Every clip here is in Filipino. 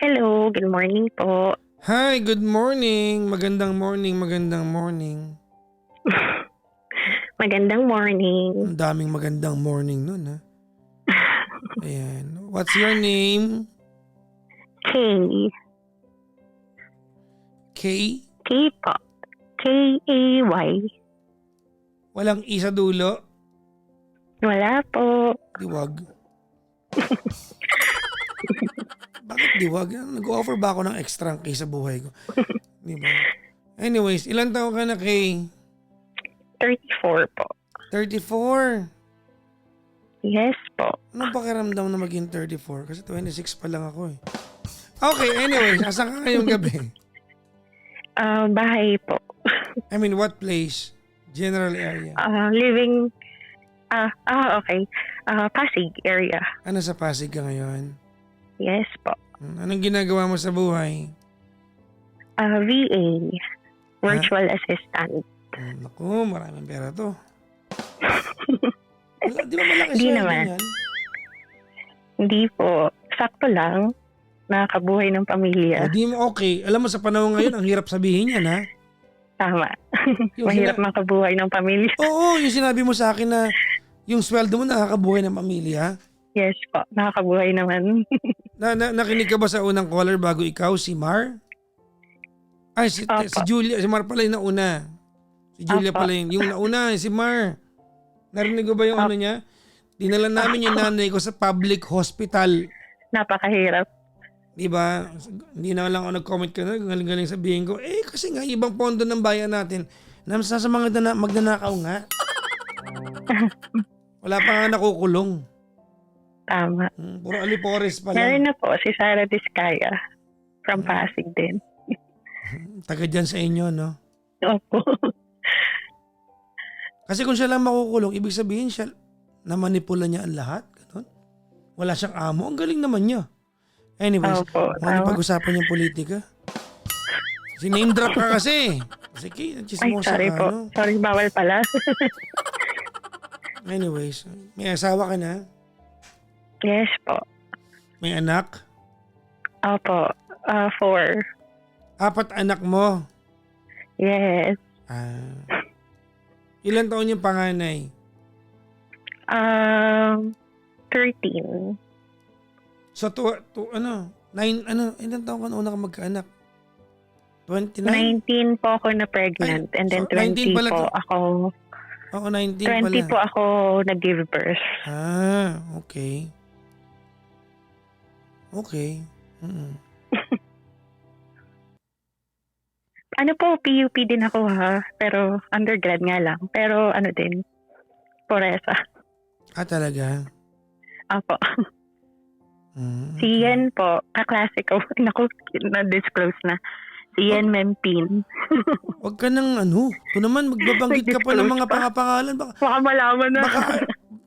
Hello, good morning po. Hi, good morning. Magandang morning, magandang morning. Magandang morning. Ang daming magandang morning nun ha. Ayan. What's your name? Kay. Kay? Kay po. K-A-Y. Walang I sa dulo? Wala po. Diwag. Bakit diwag? Nag-offer ba ako ng extra K sa buhay ko? Di ba? Anyways, ilan taon ka na, Kay? 34 po. 34. Yes po. Anong pakiramdam na maging 34? Kasi 26 pa lang ako eh. Okay, anyways, asan ka ngayong gabi? Bahay po. I mean, what place? General area. Living, okay. Pasig area. Ano sa Pasig ka ngayon? Yes po. Anong ginagawa mo sa buhay? VA. Virtual Assistant. Naku, maraming pera to. Di ba malaki Di sweldo naman. niyan? Hindi po. Sakto lang. Nakakabuhay ng pamilya. Di mo okay. Alam mo sa panahon ngayon, ang hirap sabihin yan ha. Tama. Yung Mahirap makabuhay ng pamilya. Oo, yung sinabi mo sa akin na yung sweldo mo nakakabuhay ng pamilya. Yes po. Nakakabuhay naman. Nakinig ka ba sa unang caller bago ikaw, si Mar? Ay, si Julia. Si Mar pala yung nauna. Si Julia Opo. pala yung nauna, si Mar. Narinig ko ba yung ano niya? Dinala namin yung nanay ko sa public hospital. Napakahirap. Diba? Hindi na lang ako nag-comment ka na. Galing-galing sabihin ko, kasi nga ibang pondo ng bayan natin. Nasa mga magnanakaw nga. Wala pa nga nakukulong. Tama. Puro alipores pa Meron lang. na po si Sarah Discaya from Pasig din. Taga dyan sa inyo, no? Opo. Kasi kung siya lang makukulong, ibig sabihin siya, namanipula niya ang lahat. Ganun. Wala siyang amo. Ang galing naman niya. Anyways, Opo, ano tama. pag-usapan yung politika? Si name drop ka kasi. Sige, Ay, chismosa sorry ka, po. no? Sorry, bawal pala. Anyways, may asawa ka na? Yes po. May anak? Opo. 4. 4 anak mo? Yes. Ilan taon yung panganay? 13. So, ilan taon ka na una ka magkaanak? 29? 19 po ako na pregnant. Ay, And then so 19 20 pala po to. ako. Oo, 19 20 pala. po ako nag-give birth. Okay. Okay. Ano po, PUP din ako ha. Pero undergrad nga lang. Pero ano din, Poresa. Talaga? Apo. Si Okay. Yen po, kaklase ko. Naku, na-disclose na. Si Yen Mempin. Huwag ka nang ito naman, magbabanggit ka pa ng mga Nag-disclose pa? pangalan. Baka malaman na.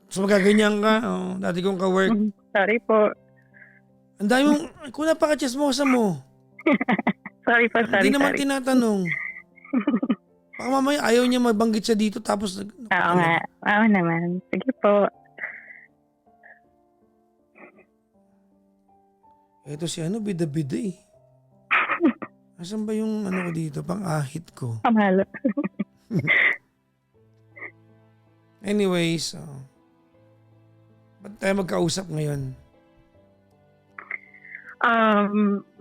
So magaganyan ka. Dati kong ka-work. Sorry po. Ang dami mong, kung napaka-chismosa mo. Sorry po, sorry. Hindi naman tinatanong. Baka mamaya ayaw niya mabanggit siya dito tapos. Oo nga. Oo naman. Sige po. Ito si bida-bida eh. Asan ba yung ko dito, pang-ahit ko? Pamalo. Anyways, ba't tayo magkausap ngayon?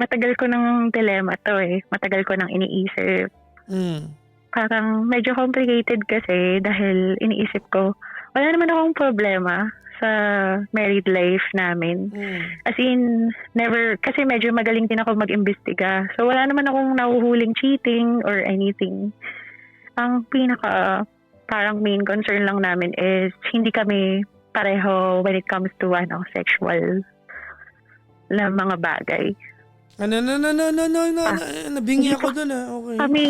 Matagal ko ng dilemma to eh. Matagal ko nang iniisip. Parang medyo complicated kasi dahil iniisip ko, wala naman akong problema sa married life namin. As in, never, kasi medyo magaling din ako mag-imbestiga. So wala naman akong nahuhuling cheating or anything. Ang pinaka parang main concern lang namin is hindi kami pareho when it comes to sexual na mga bagay. Nabingi ako dun Okay. Kami,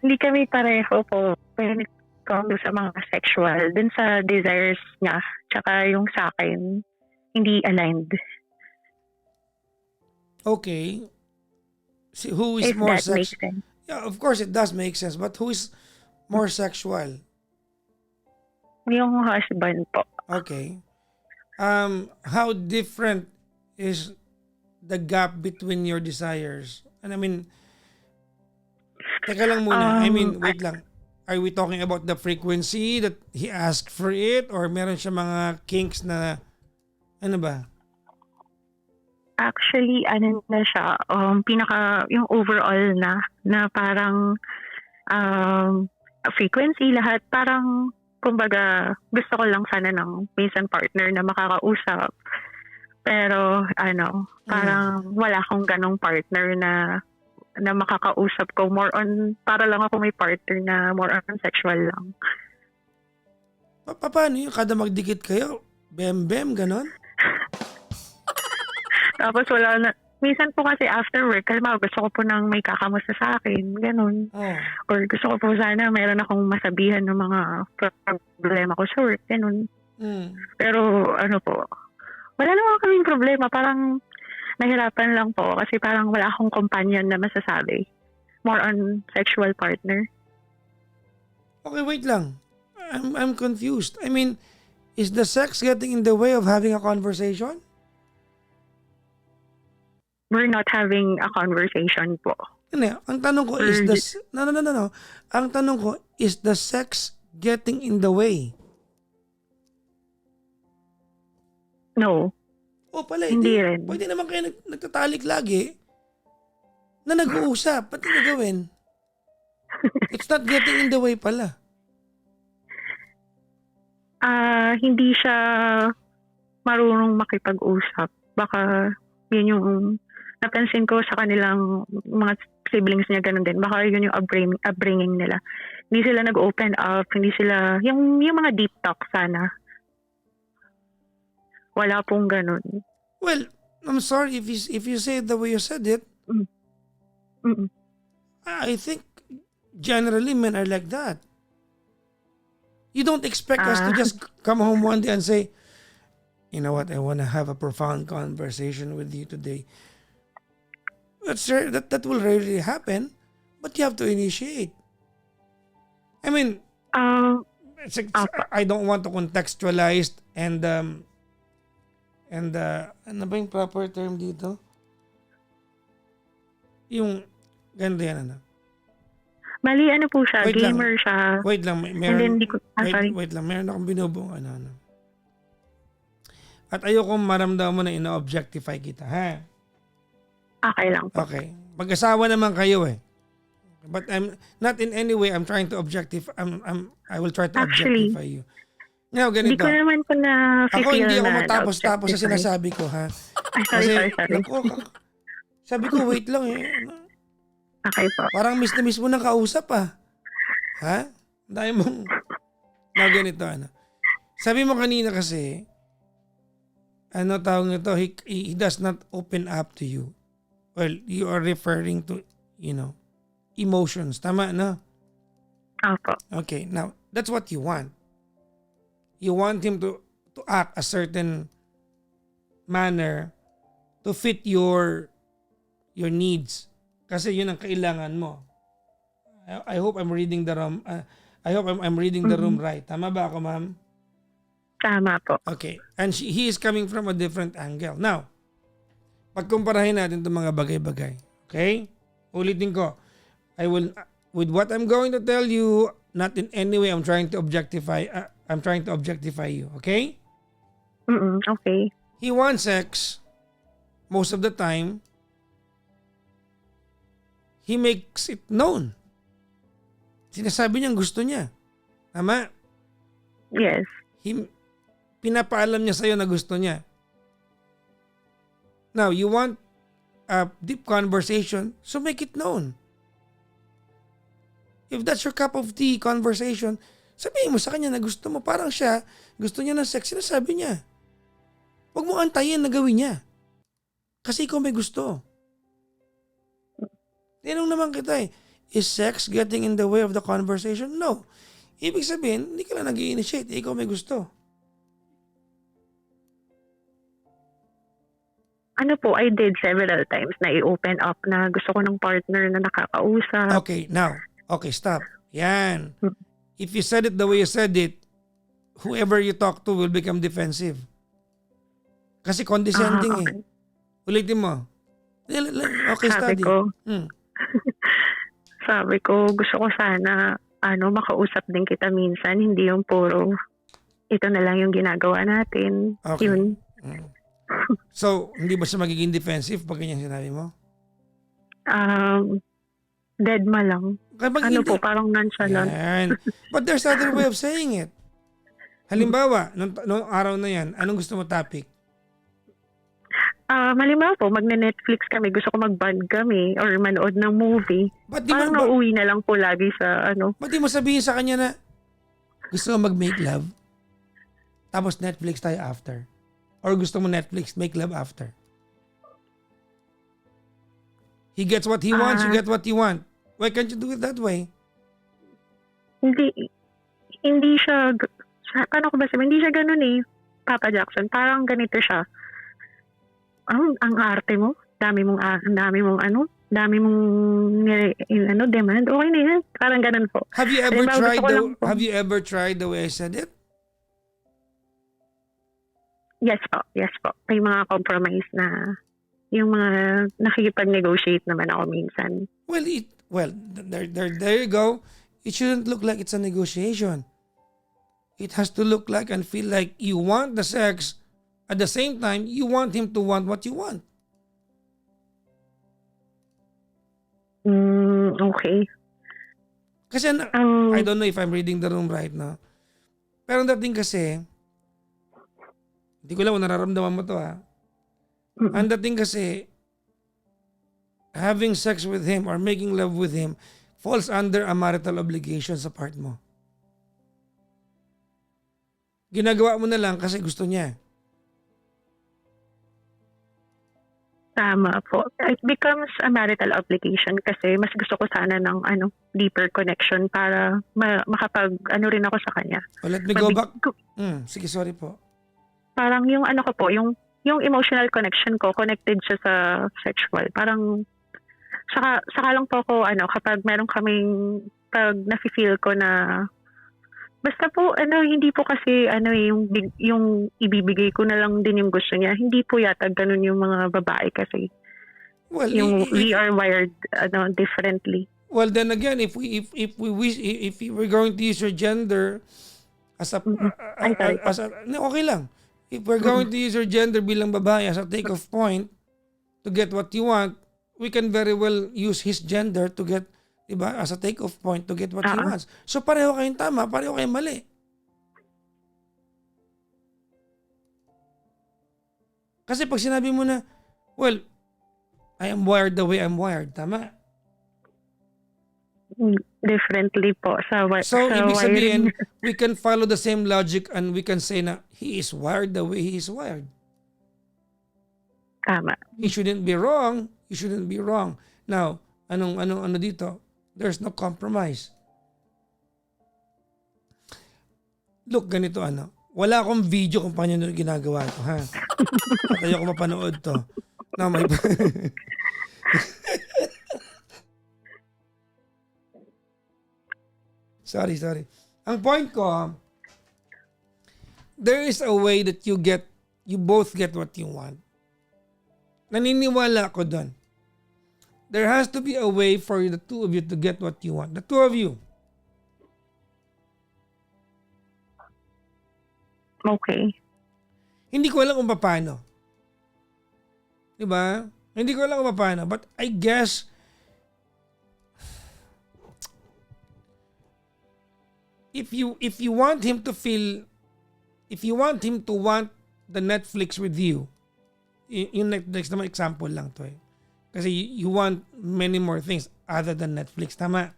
hindi kami pareho po when it comes sa mga sexual. Dun sa desires niya, tsaka yung sa akin, hindi aligned. Okay. Who is If more that makes sexual? sense. Yeah, of course it does make sense. But who is more sexual? Yung husband po. Okay. How different is the gap between your desires? And I mean, teka lang muna. I mean, wait lang. Are we talking about the frequency that he asked for it? Or meron siya mga kinks na, ano ba? Actually, ano na siya, yung overall na parang frequency, lahat, parang, kumbaga, gusto ko lang sana ng minsan partner na makakausap. Pero, parang wala akong ganong partner na makakausap ko. More on, para lang ako may partner na more on sexual lang. Paano yun? Kada magdikit kayo? Bem-bem, ganon? Tapos wala na. Minsan po kasi after work, kalma, gusto ko po nang may kakamusta sa akin. Ganon. Oh. Or gusto ko po sana mayroon akong masabihan ng mga problema ko sa work. Ganon. Pero wala naman kaming problema. Parang nahirapan lang po kasi parang wala akong companion na masasabi. More on sexual partner. Okay, wait lang. I'm confused. I mean, is the sex getting in the way of having a conversation? We're not having a conversation po. Hindi, ang tanong ko is no. Ang tanong ko, is the sex getting in the way? No. O pala, Hindi rin. Pwede naman kayo nagtatalik lagi na nag-uusap. Ba't hindi gawin? It's not getting in the way pala. Hindi siya marunong makipag-usap. Baka yun yung napansin ko sa kanilang mga siblings niya, ganun din. Baka yun yung upbringing nila. Hindi sila nag-open up, hindi sila, yung mga deep talk sana. Wala pong ganun. Well, I'm sorry if you say it the way you said it. I think generally men are like that. You don't expect us to just come home one day and say, you know what, I want to have a profound conversation with you today. That will rarely happen, but you have to initiate. I mean, I don't want to contextualize and ano ba yung proper term dito? Yung ganito yan, Bali, po siya, wait gamer lang. siya. Wait lang, sorry. wait lang, meron akong binubong ano. At ayoko maramdaman mo na ina-objectify kita, ha? Okay lang po. Okay. Mag-asawa naman kayo eh. But I'm not in any way I'm trying to I will try to objectify you. Now, ganito. Hindi ko naman po na Ako hindi ako na matapos-tapos sa sinasabi ko, ha? Ay, sorry. Sabi ko, wait lang eh. Okay po. Parang miss na miss mo ng kausap, ha? Dahil mong, ganito, Sabi mo kanina kasi, tawag nito, he does not open up to you. Well, you are referring to, emotions. Tama, no? Opo. Okay, now, that's what you want. You want him to act a certain manner to fit your needs. Kasi yun ang kailangan mo. I hope I'm reading the room. I hope I'm reading the room right. Tama ba ako, ma'am? Tama po. Okay. And he is coming from a different angle. Now, pagkumparahin natin itong mga bagay-bagay. Okay? Ulitin ko. With what I'm going to tell you, not in any way I'm trying to objectify you. Okay? Okay. He wants sex most of the time. He makes it known. Sinasabi niyang gusto niya. Tama? Yes. Pinapaalam niya sa'yo na gusto niya. Now, you want a deep conversation, so make it known. If that's your cup of tea conversation, sabihin mo sa kanya na gusto mo. Parang siya, gusto niya ng sex, sinasabi niya. Huwag mo antayin na gawin niya. Kasi ikaw may gusto. Tinanong naman kita is sex getting in the way of the conversation? No. Ibig sabihin, hindi ka lang nag-i-initiate, ikaw may gusto. I did several times na i-open up na gusto ko ng partner na nakakausap. Okay, now. Okay, stop. Yan. If you said it the way you said it, whoever you talk to will become defensive. Kasi condescending okay. Ulitin mo. Okay, Sabi study. ko, Hmm. sabi ko, gusto ko sana, makausap din kita minsan, hindi yung puro, ito na lang yung ginagawa natin. Okay. Yun. So, hindi ba siya magiging defensive pag ganyan sinabi mo? Deadma lang. Kapag Ano hindi, po, parang nonchalant. yan. But there's other way of saying it. Halimbawa, nung araw na yan, anong gusto mo topic? Malimbawa po, magne-Netflix kami, gusto ko mag-bond kami or manood ng movie. Ba't di Parang mo, nauwi na lang po lagi sa ba't di mo sabihin sa kanya na gusto mo mag-make love? Tapos Netflix tayo after. Or gusto mo Netflix, make love after. He gets what he wants, you get what you want. Why can't you do it that way? Hindi siya, paano ko ba sabihin? Hindi siya ganun eh, Papa Jackson. Parang ganito siya. Ang arte mo, dami mong demand. Okay na yan. Parang ganun po. Have you ever tried the way I said it? Yes po. May mga compromise na yung mga nakikipag-negotiate naman ako minsan. There you go. It shouldn't look like it's a negotiation. It has to look like and feel like you want the sex. At the same time, you want him to want what you want. Okay. Kasi I don't know if I'm reading the room right now. Pero ang dating kasi, hindi ko lang kung nararamdaman mo to ha. Ang dating kasi, having sex with him or making love with him falls under a marital obligation sa part mo. Ginagawa mo na lang kasi gusto niya. Tama po. It becomes a marital obligation kasi mas gusto ko sana ng deeper connection para makapag rin ako sa kanya. Let me go back. Sige, sorry po. Parang yung ko po, yung emotional connection ko, connected siya sa sexual. Parang saka lang po ako kapag meron kaming pag nafe-feel ko na basta po hindi po kasi yung ibibigay ko na lang din yung gusto niya. Hindi po yata ganun yung mga babae kasi. Well, we are wired differently. Well, then again, if we're going to use your gender as a okay lang. If we're going to use your gender bilang babae as a take-off point to get what you want, we can very well use his gender to get, diba, as a take-off point to get what he wants. So pareho kayong tama, pareho kayong mali. Kasi pag sinabi mo na, well, I am wired the way I'm wired, tama? Differently po. So ibig sabihin, we can follow the same logic and we can say na he is wired the way he is wired. Tama. He shouldn't be wrong. You shouldn't be wrong. Now, ano dito? There's no compromise. Look, ganito wala akong video kung paano nyo ginagawa ito, ha? At ayoko mapanood to. No, may... Sorry. Ang point ko, there is a way that you both get what you want. Naniniwala ako doon. There has to be a way for the two of you to get what you want. The two of you. Okay. Hindi ko alam kung paano. Diba? Hindi ko alam kung paano. But I guess, if you want him to feel, if you want him to want the Netflix with you, yung Netflix naman example lang to eh. Kasi you want many more things other than Netflix. Tama?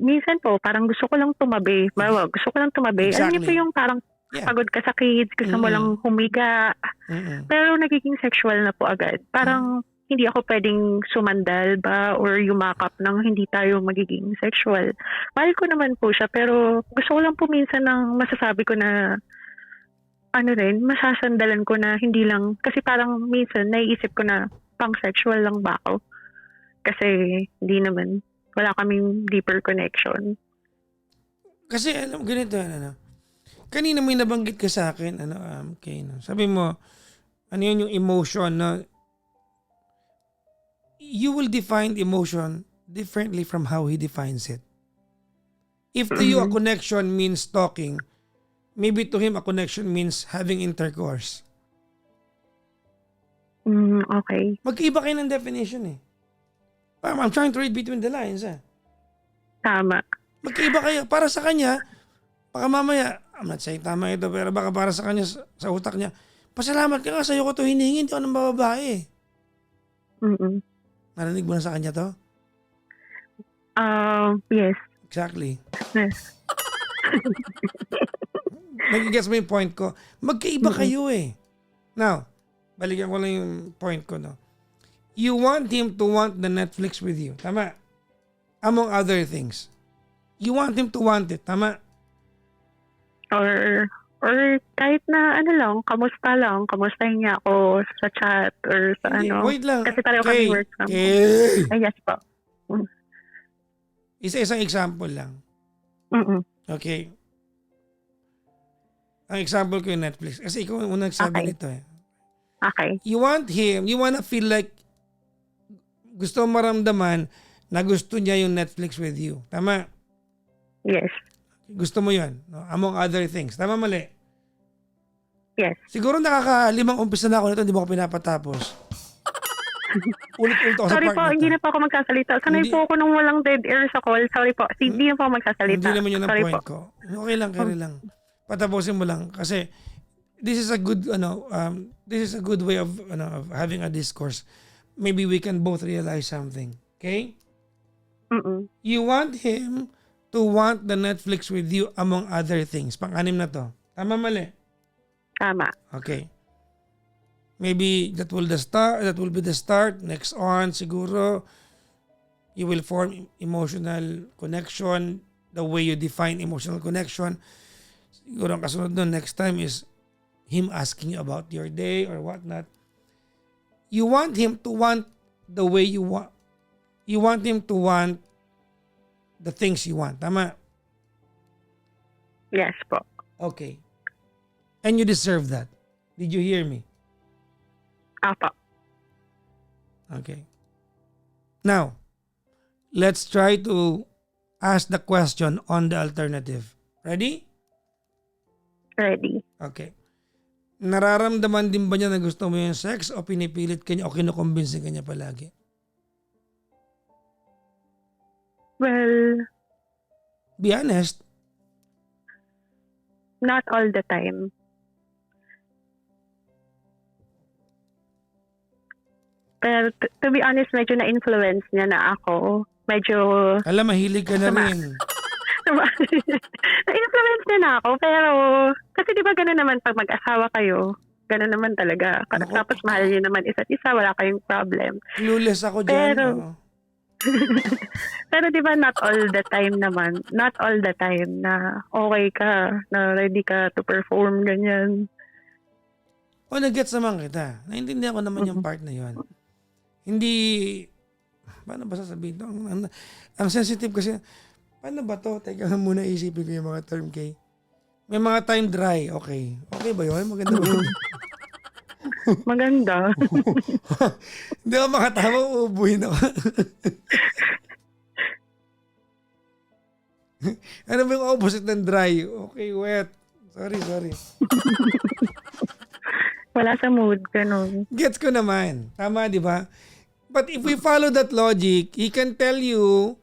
Minsan po, parang gusto ko lang tumabi. Gusto ko lang tumabi. Exactly. Alam niyo po yung parang pagod ka sa kids, gusto mo lang humiga. Pero nagiging sexual na po agad. Parang hindi ako pwedeng sumandal ba or yumakap nang hindi tayo magiging sexual. Mahal ko naman po siya, pero gusto ko lang po minsan ng masasabi ko na masasandalan ko na hindi lang, kasi parang minsan naiisip ko na pang sexual lang ba ako. Kasi hindi naman, wala kaming deeper connection. Kasi ganito, kanina may nabanggit ka sa akin, Kay, sabi mo, ano yun yung emotion na you will define emotion differently from how he defines it. If to you a connection means talking, maybe to him a connection means having intercourse. Okay. Magkaiba kayo ng definition eh. I'm trying to read between the lines eh. Tama. Magkaiba kayo. Para sa kanya, baka mamaya, I'm not saying tama ito, pero baka para sa kanya, sa utak niya, pasalamat ka nga, sa'yo ko ito hinihingi, hindi ako ng bababae. Narinig mo na sa kanya to? Yes. Exactly. Yes. Nagigets mo yung point ko. Magkaiba kayo eh. Now, balikan ko lang yung point ko, no? You want him to want the Netflix with you. Tama? Among other things. You want him to want it. Tama? Or kahit na kamustahin niya ako sa chat or sa Hindi, wait lang. Kasi pareho kami work from home. Ay, yes po. Isa-isang example lang. Okay. Ang example ko yung Netflix. Kasi ikaw ang unang nagsabi nito eh. Okay. You want him, you wanna feel like gusto mo maramdaman na gusto niya yung Netflix with you. Tama? Yes. Gusto mo yun. No? Among other things. Tama, mali? Yes. Siguro nakaka-5 umpisa na ako nito, hindi mo ako pinapatapos. Ulit-ulit ako sa Sorry part po, na to. hindi na po ako magsasalita. Sanay po ako nung walang dead air sa call. Sorry po, hindi na po ako magsasalita. Hindi naman yun ang Sorry point po. ko. Okay lang, carry lang. Patapusin mo lang. Kasi this is a good, this is a good way of having a discourse. Maybe we can both realize something. Okay? You want him to want the Netflix with you among other things. Pang-anim na to. Tama, mali? Tama. Okay. Maybe that will be the start. Next on, siguro, you will form emotional connection the way you define emotional connection. Siguro ang kasunod nun, next time is him asking you about your day or whatnot. You want him to want the way you want. You want him to want the things you want. Tama? Yes po. Okay. And you deserve that. Did you hear me? Apo. Okay. Now, let's try to ask the question on the alternative. Ready? Ready. Okay. Nararamdaman din ba niya na gusto mo yung sex o pinipilit ka niya o kinukumbinsin ka niya palagi? Well, Be honest. not all the time. Pero to be honest, medyo na-influence niya na ako. Medyo Alam, mahilig ka na rin. na-influence niya na ako. Pero, kasi di ba gano'n naman pag mag-asawa kayo, gano'n naman talaga. Naku. Tapos mahal niyo naman isa't isa, wala kayong problem. Clueless ako dyan. Pero, oo. Pero di ba not all the time naman, not all the time na okay ka, na ready ka to perform, ganyan. O, nag-gets naman kita. Naintindihan ko naman yung part na yun. Hindi, paano ba sasabihin ito? Ang sensitive kasi, paano ba to? Teka muna isipin ko yung mga term kay. May mga time dry, okay. Okay ba yun? Maganda ba yun? Maganda. Hindi ako makatama, uubuhin ako. Ano ba yung opposite ng dry? Okay, wet. Sorry. Wala sa mood, ganun. Gets ko naman. Tama, di ba? But if we follow that logic, he can tell you,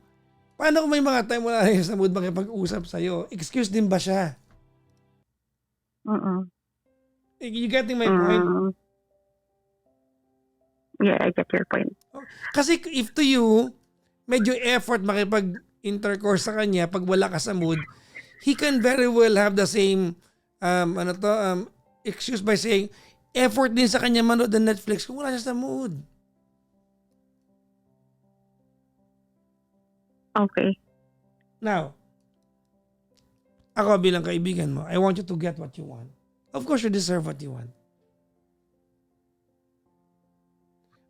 paano kung may mga time wala rin sa mood makipag-usap sa'yo? Excuse din ba siya? You getting my point? Yeah, I get your point. Kasi if to you, medyo effort makipag-intercourse sa kanya pag wala ka sa mood, he can very well have the same excuse by saying, effort din sa kanya manood ng Netflix kung wala siya sa mood. Okay. Now, ako bilang kaibigan mo, I want you to get what you want. Of course, you deserve what you want.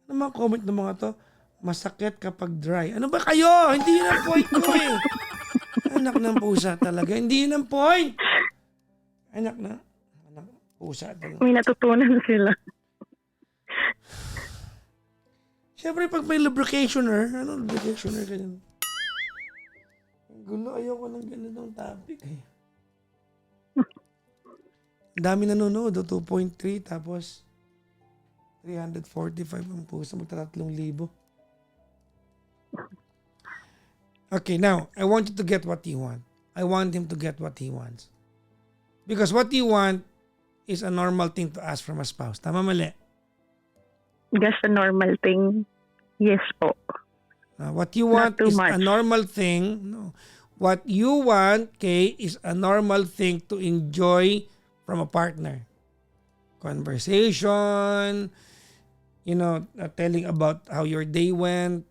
Ano mga comment ng mga to? Masakit kapag dry. Ano ba kayo? Hindi yun ang point ko eh. Anak ng pusa talaga. Hindi yun ang point. Anak pusa talaga. May natutunan sila. Siyempre, pag may lubricationer, ano lubricationer ka dyan? Ang gulo, ayoko ng ganitong topic eh. Ang dami nanonood, 2.3, tapos 345 ang puso, magta-3,000. Okay, now, I want you to get what you want. I want him to get what he wants. Because what you want is a normal thing to ask from a spouse. Tama, mali? Just a normal thing. Yes po. What you want Not too is much. a normal thing. No. What you want, Kay, is a normal thing to enjoy from a partner. Conversation, telling about how your day went,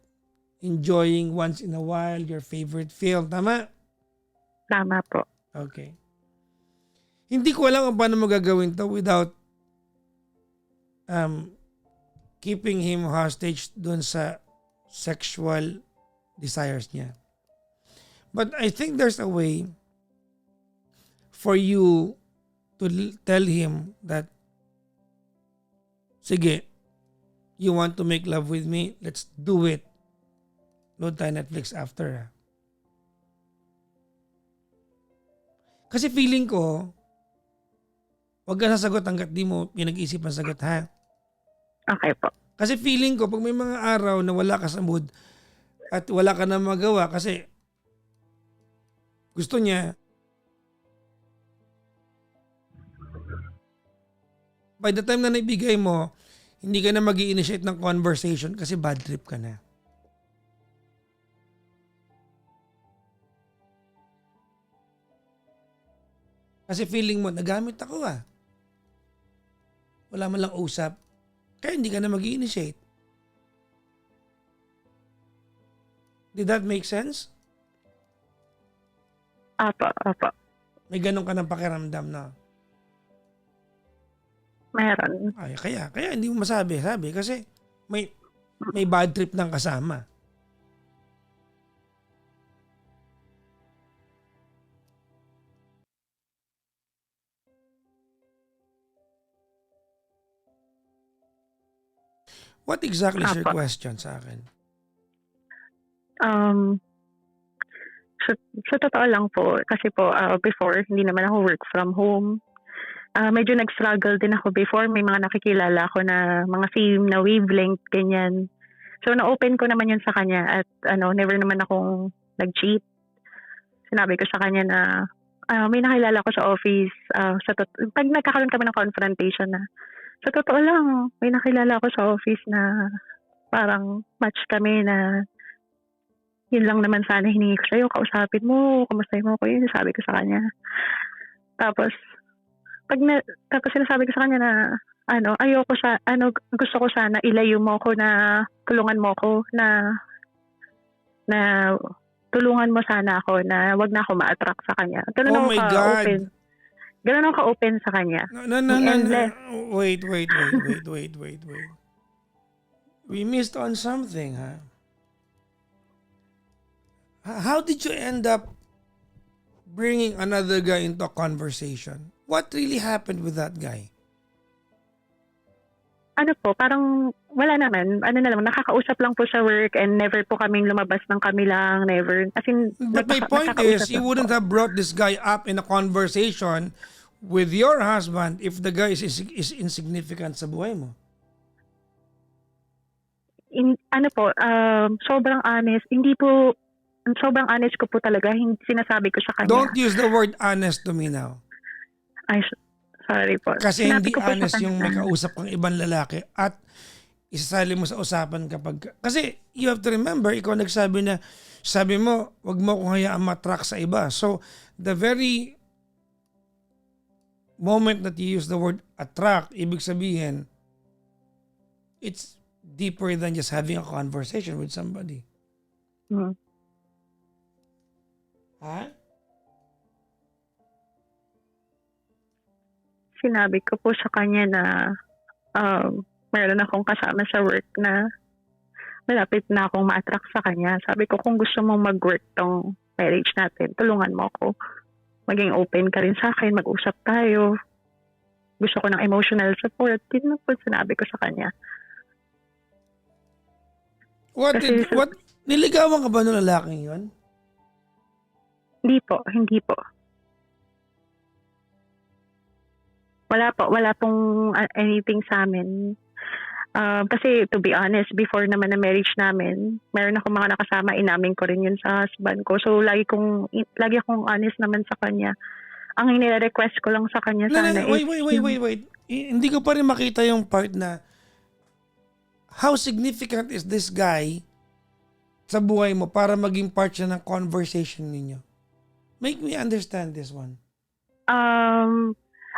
enjoying once in a while your favorite film. Tama? Tama po. Okay. Hindi ko alam kung paano mo gagawin to without keeping him hostage dun sa sexual desires niya. But I think there's a way for you to tell him that, sige, you want to make love with me? Let's do it. Load tayo Netflix after. Kasi feeling ko, wag ka sasagot hanggat di mo pinag-isipan sagot, ha? Okay po. Kasi feeling ko, pag may mga araw na wala ka sa mood at wala ka na magawa kasi gusto niya, by the time na naibigay mo, hindi ka na mag-i-initiate ng conversation kasi bad trip ka na. Kasi feeling mo, nagamit ako ah. Wala man lang usap. Kaya hindi ka na mag-i-initiate. Did that make sense? Apo. May ganun ka ng pakiramdam na. Meron. Ay, kaya hindi mo masabi. Sabi, kasi may bad trip ng kasama. What exactly is your question sa akin? Sa totoo lang po, kasi po before, hindi naman ako work from home. Medyo nag-struggle din ako before. May mga nakikilala ko na mga same na wavelength, ganyan. So, na-open ko naman yun sa kanya at never naman akong nag-cheat. Sinabi ko sa kanya na may nakilala ko sa office. Pag nagkakaroon kami ng confrontation na, sa totoo lang, may nakilala ko sa office na parang match kami na yun lang naman sana hiningi ko sa'yo, kausapin mo, kamustahin mo ko yun, sabi ko sa kanya. Tapos sinasabi ko sa kanya na, gusto ko sana ilayo mo ko na tulungan mo ko na tulungan mo sana ako na wag na ako ma-attract sa kanya. Ganun Oh my God. Open. Ganun ako ka-open sa kanya. No. Wait. We missed on something, ha? How did you end up bringing another guy into a conversation? What really happened with that guy? Parang wala naman. Nakakausap lang po sa work and never po kaming lumabas ng kami lang. Never. As in, but my point is, you wouldn't have brought this guy up in a conversation with your husband if the guy is insignificant sa buhay mo. Sobrang honest. Sobrang honest ko po talaga. Sinasabi ko sa kanya. Don't use the word honest to me now. Ay, sorry po. Kasi Sinabi hindi ko po sa honest yung kanya. may kausap kang ibang lalaki at isasali mo sa usapan kapag... Kasi you have to remember, ikaw nagsabi na, sabi mo, wag mo kong hayaan matrack sa iba. So, the very moment that you use the word attract, ibig sabihin, it's deeper than just having a conversation with somebody. Hmm. Ha? Sinabi ko po sa kanya na meron akong kasama sa work na malapit na akong ma-attract sa kanya. Sabi ko, kung gusto mong mag-work tong marriage natin, tulungan mo ako. Maging open ka rin sa akin, mag-usap tayo. Gusto ko ng emotional support. Yun na po sinabi ko sa kanya. Kasi niligawan ka ba ng lalaking yun? hindi po. Wala pong anything sa amin. Kasi to be honest, before naman na marriage namin, meron akong mga nakasama, inamin ko rin yun sa husband ko. So lagi akong honest naman sa kanya. Ang nire-request ko lang sa kanya sana is... Wait. Hindi ko pa rin makita yung part na how significant is this guy sa buhay mo para maging part siya ng conversation ninyo? Make me understand this one.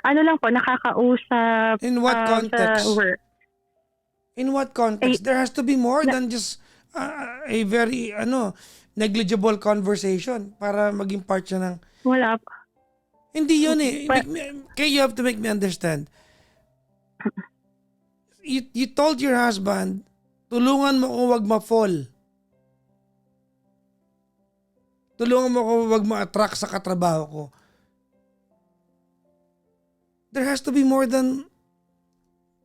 Ano lang po, nakakausap In what context? sa work. In what context? There has to be more than just a very negligible conversation para maging part siya ng... Wala po. Hindi yun eh. Okay, you have to make me understand. You told your husband, tulungan mo ko wag ma-fall. Tulungan mo ko wag ma-attract sa katrabaho ko. There has to be more than...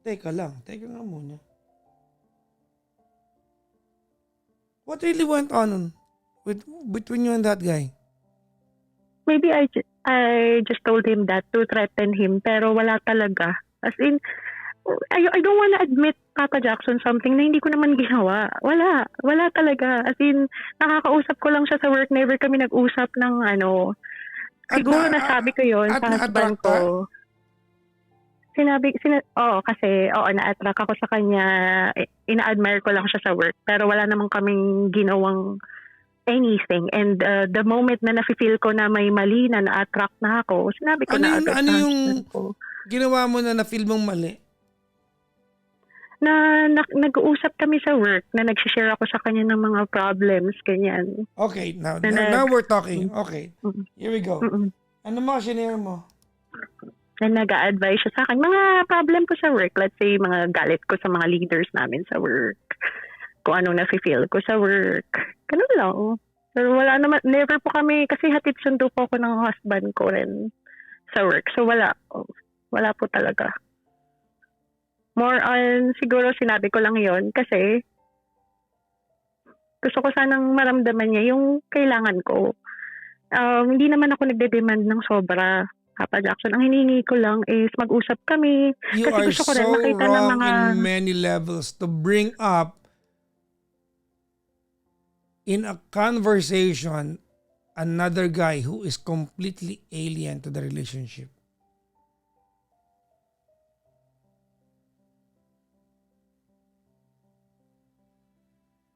Teka nga muna. What really went on between you and that guy? Maybe I just told him that to threaten him, pero wala talaga. As in, I don't wanna admit, Papa Jackson, something na hindi ko naman ginawa. Wala talaga. As in, nakakausap ko lang siya sa work. Never kami nag-usap ng ano. Siguro nasabi ko yun sa husband ko. Na-attract ako sa kanya. Ina-admire ko lang siya sa work. Pero wala naman kaming ginawang anything. And the moment na nafe-feel ko na may mali na na-attract na ako, sinabi ko na agad sa husband ko. Ginawa mo na na-feel mong mali? Na nag-uusap kami sa work, na nag-share ako sa kanya ng mga problems, ganyan. Okay, now we're talking. Okay, here we go. Ano mga shinare mo? Na nag-a-advise siya sa akin. Mga problem ko sa work, let's say, mga galit ko sa mga leaders namin sa work. Kung anong nafe-feel ko sa work. Ganun lang. Pero wala naman, never po kami, kasi hatid sundo po ako ng husband ko rin sa work. So wala po talaga. More on, siguro sinabi ko lang yon kasi gusto ko sanang maramdaman niya yung kailangan ko. Hindi naman ako nagde-demand ng sobra, Papa Jackson. Ang hinihingi ko lang is mag-usap kami. You kasi are gusto ko rin so makita wrong ng mga... in many levels to bring up in a conversation another guy who is completely alien to the relationship.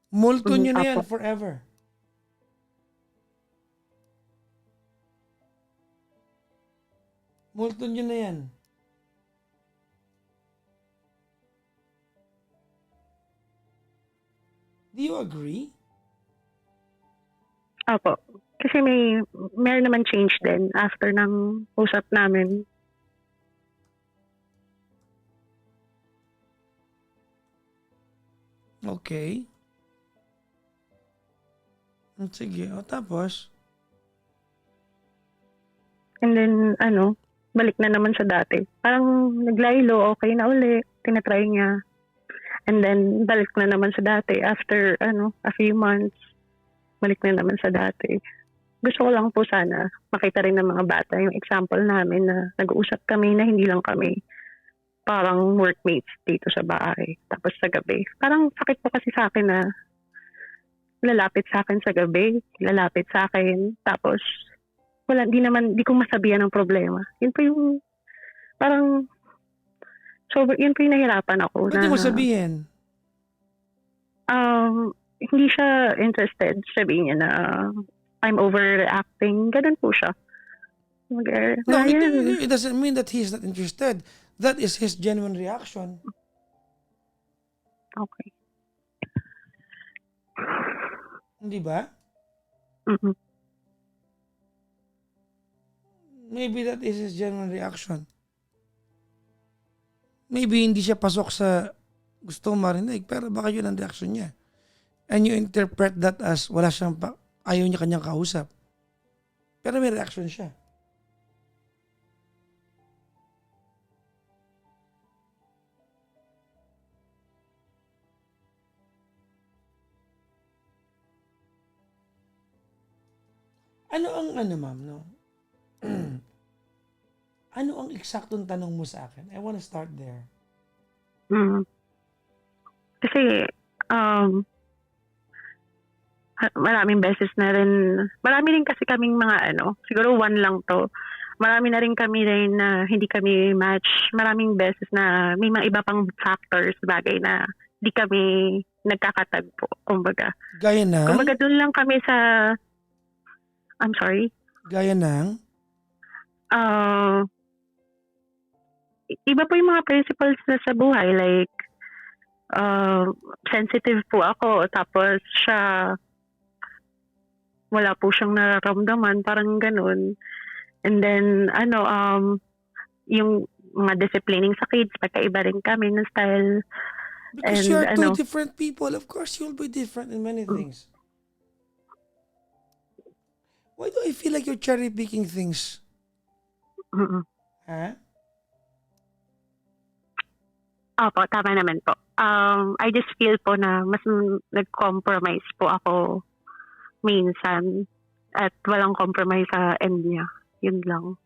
Multo nyo na yan forever. Multo nyo na yan. Do you agree? Apo. Kasi meron naman change din after ng usap namin. Okay. Sige. Tapos? And then, balik na naman sa dati. Parang naglaylo, okay na uli. Tinatry niya. And then, balik na naman sa dati. After, a few months, balik na naman sa dati. Gusto ko lang po sana makita rin ng mga bata yung example namin na nag-uusap kami na hindi lang kami parang workmates dito sa bahay. Tapos sa gabi. Parang sakit po kasi sa akin na lalapit sa akin sa gabi, lalapit sa akin, tapos di ko masabihan ng problema. Yun po yung, parang, yun po yung nahirapan ako. Ba't di mo sabihin? Hindi siya interested. Sabihin niya na, I'm overreacting. Ganun po siya. No, it doesn't mean that he's not interested. That is his genuine reaction. Okay. Hindi ba? Mm-hmm. Maybe that is his genuine reaction. Maybe hindi siya pasok sa gusto marinig, pero baka yun ang reaction niya. And you interpret that as ayaw niya kanyang kausap. Pero may reaction siya. Ano ang ano, ma'am, no? Ano ang eksaktong tanong mo sa akin? I wanna start there. Mm. Kasi, um, maraming beses na rin, marami rin kasi kaming mga ano, siguro one lang 'to. Marami na rin kami rin na hindi kami match. Maraming beses na may mga iba pang factors, bagay na di kami nagkakatagpo, kumbaga. Gaya ng? Kumbaga dun lang kami sa I'm sorry? Gaya ng? Ah, iba po yung mga principles na sa buhay, like, ah, sensitive po ako tapos siya wala po siyang nararamdaman, parang gano'n. And then ano, yung mga disciplining sa kids, pagkaiba rin kami ng style. Because you And are two ano, different people, of course you'll be different in many things. Why do I feel like you're cherry picking things? mm. Ha? Opo, tama naman po. I just feel po na mas nag-compromise po ako minsan at walang compromise sa end niya. Yun lang.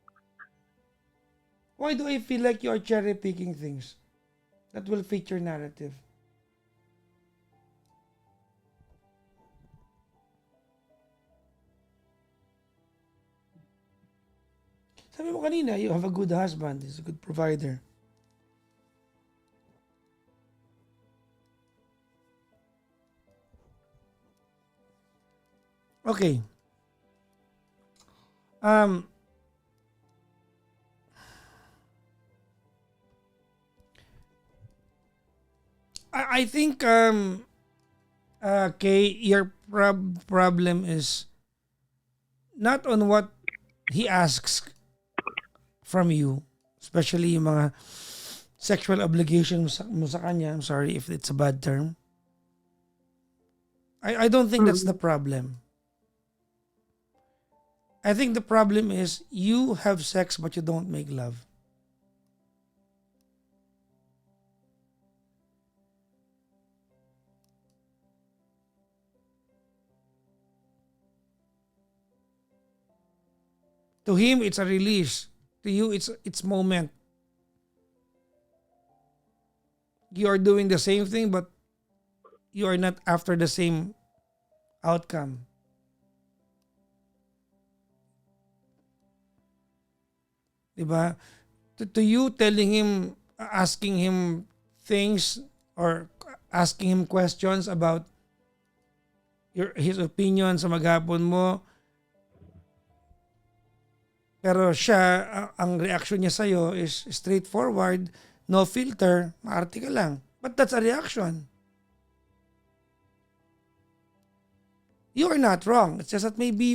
Why do I feel like you are cherry picking things that will fit your narrative? Sabi mo kanina, you have a good husband, he's a good provider. Okay. I think Kay, your problem is not on what he asks from you, especially yung mga sexual obligation mo sa kanya. I'm sorry if it's a bad term. I don't think that's the problem. I think the problem is you have sex but you don't make love. To him, it's a release. To you, it's moment. You are doing the same thing but you are not after the same outcome. Diba? To you, telling him, asking him things or asking him questions about his opinion sa maghapon mo, pero siya, ang reaction niya sa'yo is straightforward, no filter, maarte ka lang. But that's a reaction. You are not wrong. It's just that maybe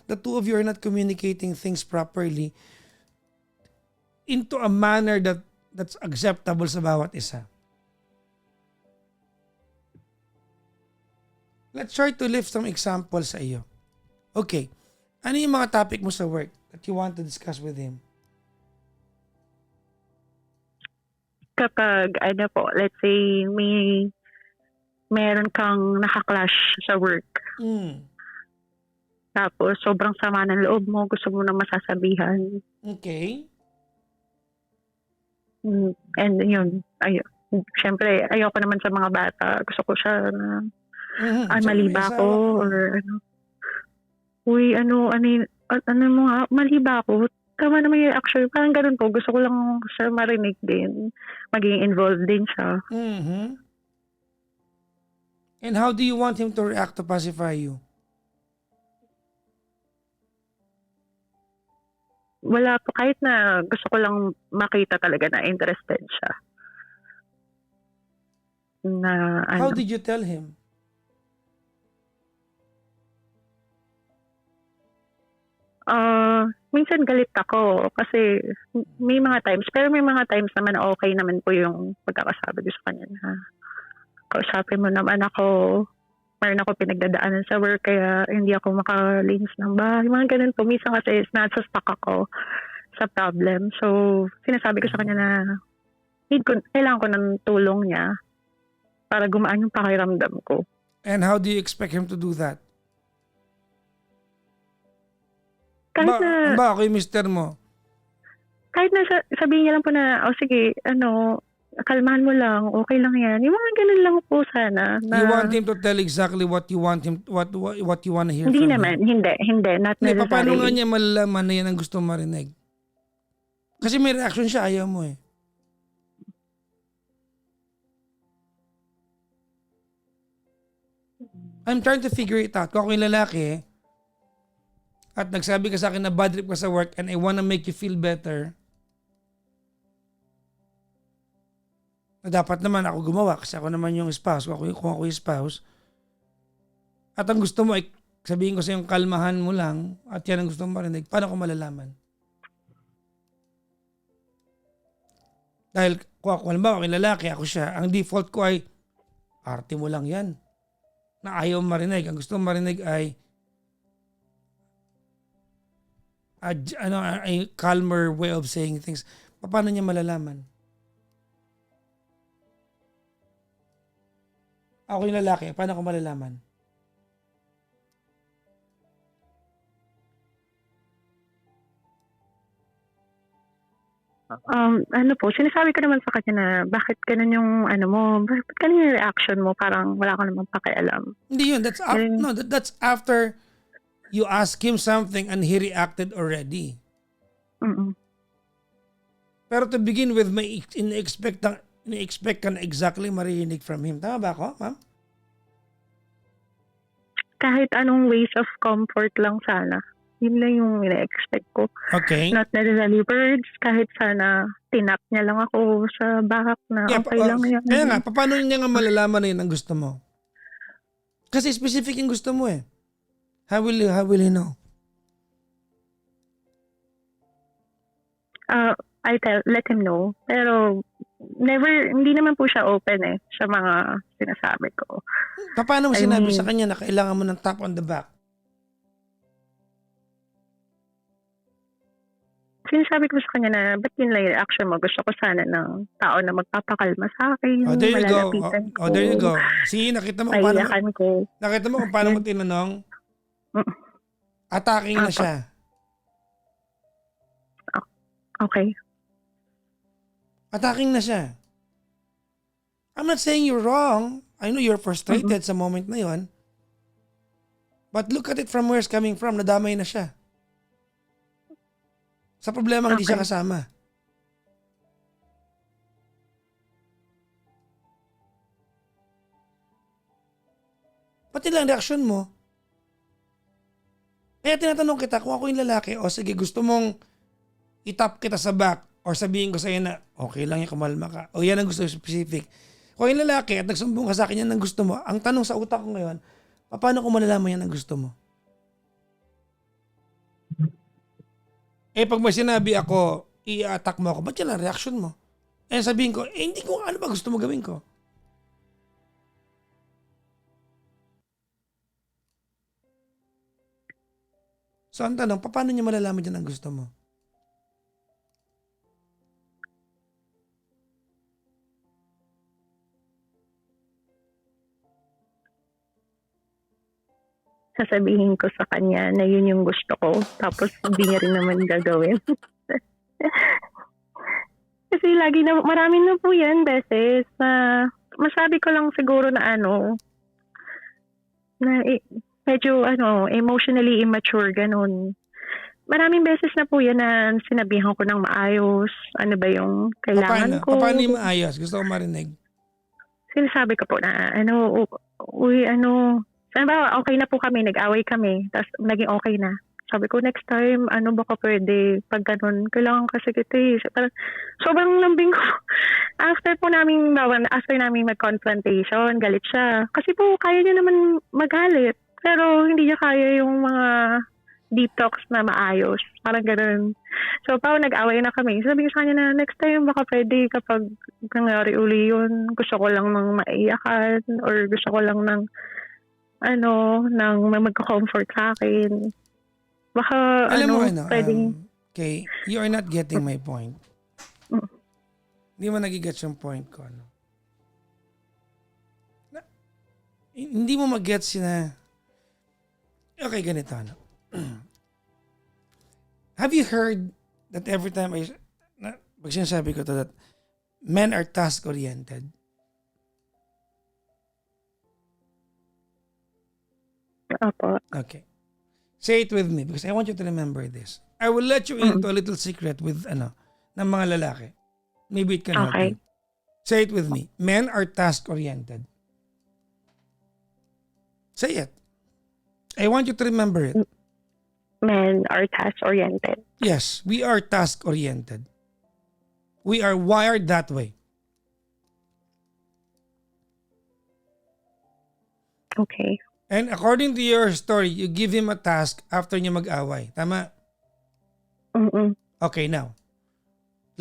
the two of you are not communicating things properly into a manner that's acceptable sa bawat isa. Let's try to lift some examples sa iyo. Okay. Ano yung mga topic mo sa work that you want to discuss with him? Kapag, ano po, let's say, meron kang nakaklash sa work. Tapos, sobrang sama ng loob mo, gusto mo na masasabihan. Okay. And yun, syempre, ayoko naman sa mga bata. Gusto ko siya na, mali ba ako? Or ano, uy, ano mo nga, mali ba ako? Tama naman yung reaction. Parang ganun po. Gusto ko lang siya marinig din. Maging involved din siya. And how do you want him to react to pacify you? Wala po. Kahit na gusto ko lang makita talaga na interested siya. Na, How did you tell him? Minsan galit ako kasi may mga times, pero may mga times naman okay naman po yung pagkakasabi ko sa kanya na kausapin mo naman ako, mayroon ako pinagdadaanan sa work kaya hindi ako makalinis ng bahay. Mga ganun po. Minsan kasi nasa-stuck ako sa problem. So, sinasabi ko sa kanya na kailangan ko ng tulong niya para gumaan yung pakiramdam ko. And how do you expect him to do that? Kahit na, Ako yung mister mo. kahit na sabihin niya lang po na, sige, kalmahan mo lang, okay lang yan. Yung mga ganun lang po sana. Na, You want him to tell exactly what you want him, what you want to hear hindi from naman, him? hindi, not Hindi, paano nga necessarily. niya malalaman na yan ang gusto marinig? Kasi may reaction siya, ayaw mo eh. I'm trying to figure it out. Kung ako yung lalaki, at nagsabi ka sa akin na bad trip ka sa work and I wanna make you feel better, na dapat naman ako gumawa kasi ako naman yung spouse, kung ako yung spouse, at ang gusto mo ay sabihin ko sa yung kalmahan mo lang at yan ang gusto mo marinig, paano ko malalaman? Dahil kung ako, halimbawa, ako yung lalaki, ako siya, ang default ko ay, arte mo lang yan. Na ayaw marinig. Ang gusto marinig ay a calmer way of saying things. Paano niya malalaman? Ako yung lalaki, paano ko malalaman? Sinasabi ko naman sa kanya na bakit ganun yung bakit ganun yung reaction mo, parang wala ka namang pakialam. Hindi yun, that's after you ask him something and he reacted already. Mm-mm. Pero to begin with, may in-expect ka na exactly marinig from him. Tama ba ako, ma'am? Kahit anong ways of comfort lang sana. Yun lang yung ina-expect ko. Okay. Not necessarily words, kahit sana tinap niya lang ako sa back na okay lang yan. Kaya nga, paano niya nga malalaman na yun ang gusto mo? Kasi specific yung gusto mo eh. How will he know? Let him know. Pero hindi naman po siya open sa mga sinasabi ko. Paano mo sinabi sa kanya na kailangan mo ng tap on the back? Sinasabi ko sa kanya na ba't yun lang yung reaction mo? Gusto ko sana ng tao na magpapakalma sa akin. There you go. There you go. See, nakita mo kung paano mo tinanong? Attacking na siya. Okay. Attacking na siya. I'm not saying you're wrong. I know you're frustrated sa moment na yun. But look at it from where it's coming from. Nadamay na siya. Sa problema hindi siya kasama. Pati lang reaksyon mo. Kaya tinatanong kita kung ako yung lalaki, sige gusto mong itap kita sa back or sabihin ko sa'yo na okay lang yung kumalma ka o yan ang gusto specific. Kung yung lalaki at nagsumbong ka sa akin yan ang gusto mo, ang tanong sa utak ko ngayon, paano ko malalaman yan ang gusto mo? Pag may sinabi ako, i-attack mo ako, ba't yan ang reaction mo? Sabihin ko, hindi ko ano ba gusto mo gawin ko? So ang tanong, paano niya malalaman yan ang gusto mo? Sasabihin ko sa kanya na yun yung gusto ko. Tapos hindi niya rin naman gagawin. Kasi marami na po yan beses na masabi ko lang siguro na medyo emotionally immature, ganun. Maraming beses na po yan na sinabihan ko ng maayos. Ano ba yung kailangan ko? Paano yung maayos? Gusto ko marinig. Sinasabi ko po na sana ba okay na po kami, nag-away kami, tapos naging okay na. Sabi ko, next time, baka pwede, pag ganun, kailangan kasi kita Parang, sobrang lambing ko. After namin mag-confrontation, galit siya. Kasi po, kaya niya naman magalit. Pero hindi niya kaya yung mga deep talks na maayos. Parang ganun. So, nag-away na kami. Sabi ko sa kanya na, next time, baka pwede kapag nangyari uli yun, gusto ko lang ng maiyakan or gusto ko lang ng nang magko-comfort sa akin. Baka, pwedeng... Okay, you are not getting my point. Hindi mo nagigets yung point ko, Hindi mo mag-gets na... Okay, ganito, Have you heard that every time pag sinasabi ko to that men are task-oriented? Opo. Okay. Say it with me because I want you to remember this. I will let you into a little secret with ng mga lalaki. Maybe it can help Okay. you. Say it with me. Men are task-oriented. Say it. I want you to remember it. Men are task-oriented. Yes, we are task-oriented. We are wired that way. Okay. And according to your story, you give him a task after niya mag-away. Tama? Mm-mm. Okay, now.